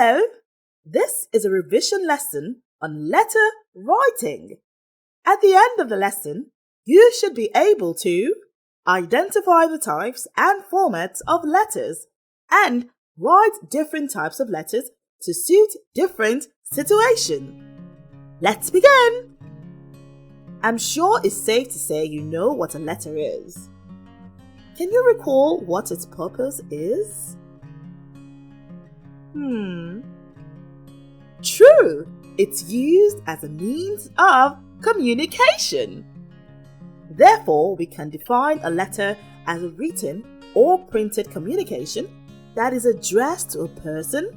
Hello! This is a revision lesson on letter writing. At the end of the lesson, you should be able to identify the types and formats of letters and write different types of letters to suit different situations. Let's begin! I'm sure it's safe to say you know what a letter is. Can you recall what its purpose is? True! It's used as a means of communication. Therefore, we can define a letter as a written or printed communication that is addressed to a person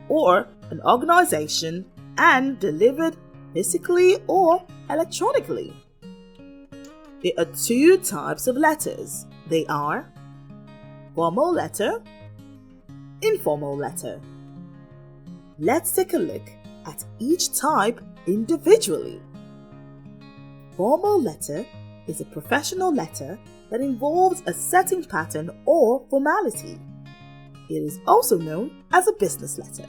or an organization and delivered physically or electronically. There are two types of letters. They are formal letter, informal letter. Let's take a look at each type individually. Formal letter is a professional letter that involves a setting pattern or formality. It is also known as a business letter.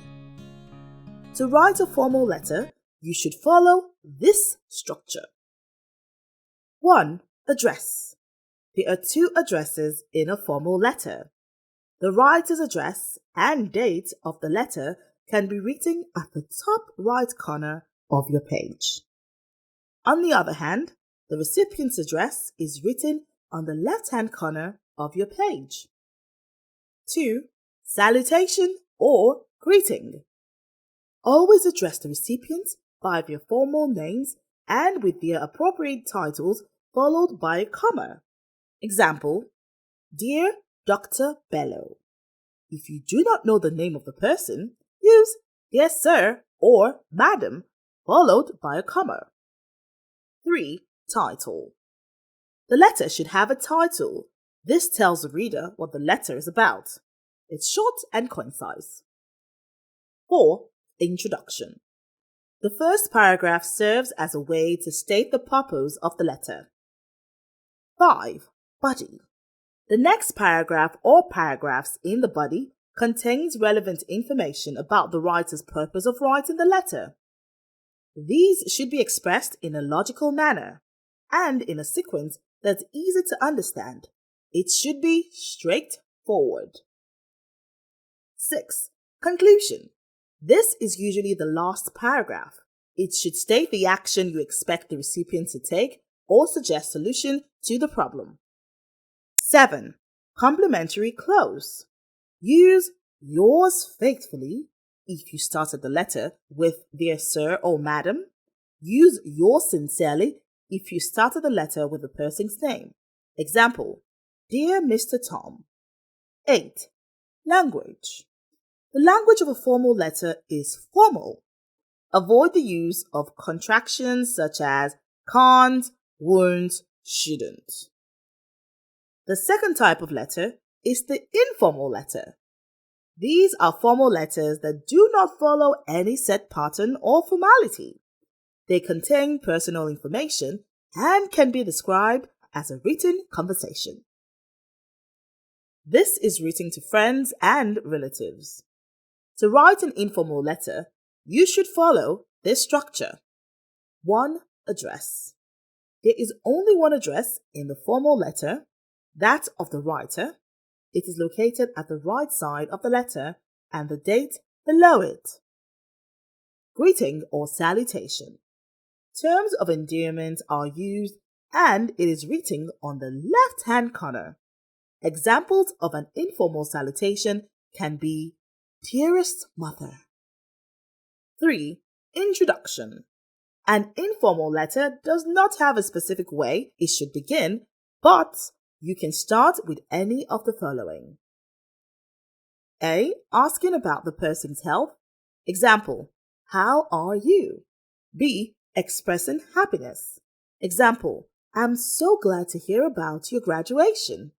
To write a formal letter, you should follow this structure. 1. Address. There are two addresses in a formal letter. The writer's address and date of the letter can be written at the top right corner of your page. On the other hand, the recipient's address is written on the left-hand corner of your page. 2. Salutation or greeting. Always address the recipient by their formal names and with their appropriate titles followed by a comma. Example, Dear Dr. Bello. If you do not know the name of the person, use Dear Sir or Madam followed by a comma. 3. Title. The letter should have a title. This tells the reader what the letter is about. It's short and concise. 4. Introduction. The first paragraph serves as a way to state the purpose of the letter. 5. Body. The next paragraph or paragraphs in the body contains relevant information about the writer's purpose of writing the letter. These should be expressed in a logical manner and in a sequence that's easy to understand. It should be straightforward. 6. Conclusion. This is usually the last paragraph. It should state the action you expect the recipient to take or suggest solution to the problem. 7. Complimentary close. Use yours faithfully if you started the letter with Dear Sir or Madam. Use yours sincerely if you started the letter with the person's name. Example, Dear Mr. Tom. 8. Language. The language of a formal letter is formal. Avoid the use of contractions such as can't, won't, shouldn't. The second type of letter is the informal letter. These are formal letters that do not follow any set pattern or formality. They contain personal information and can be described as a written conversation. This is written to friends and relatives. To write an informal letter, you should follow this structure. 1. Address. There is only one address in the formal letter, that of the writer. It is located at the right side of the letter and the date below it. Greeting or salutation. Terms of endearment are used and it is written on the left-hand corner. Examples of an informal salutation can be Dearest Mother. 3. Introduction. An informal letter does not have a specific way it should begin, but you can start with any of the following. A. Asking about the person's health. Example, How are you? B. Expressing happiness. Example, I'm so glad to hear about your graduation.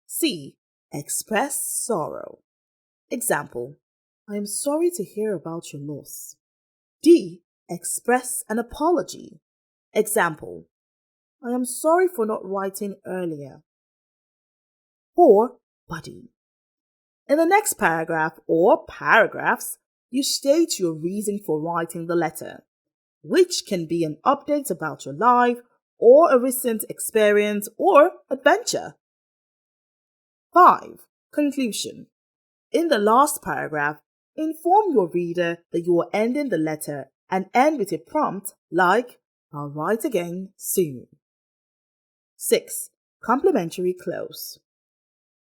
C. Express sorrow. Example, I am sorry to hear about your loss. D. Express an apology. Example, I am sorry for not writing earlier. 4. Body. In the next paragraph or paragraphs, you state your reason for writing the letter, which can be an update about your life or a recent experience or adventure. 5. Conclusion. In the last paragraph, inform your reader that you are ending the letter and end with a prompt like, "I'll write again soon." 6. Complimentary close.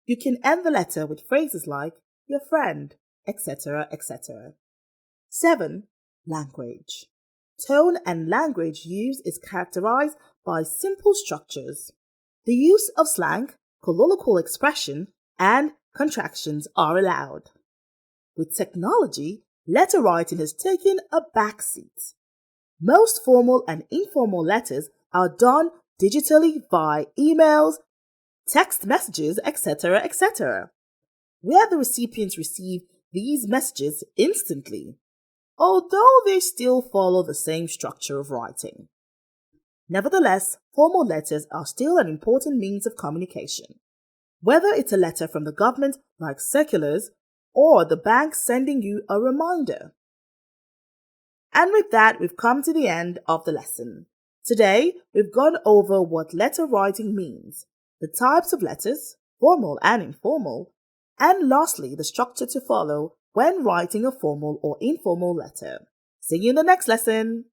You can end the letter with phrases like, "your friend," etc., etc. 7. Language. Tone and language use is characterized by simple structures. The use of slang, colloquial expression, and contractions are allowed. With technology, letter writing has taken a backseat. Most formal and informal letters are done digitally via emails, text messages, etc., etc., where the recipients receive these messages instantly, although they still follow the same structure of writing. Nevertheless, formal letters are still an important means of communication. Whether it's a letter from the government like circulars or the bank sending you a reminder. And with that, we've come to the end of the lesson. Today, we've gone over what letter writing means, the types of letters, formal and informal, and lastly, the structure to follow when writing a formal or informal letter. See you in the next lesson.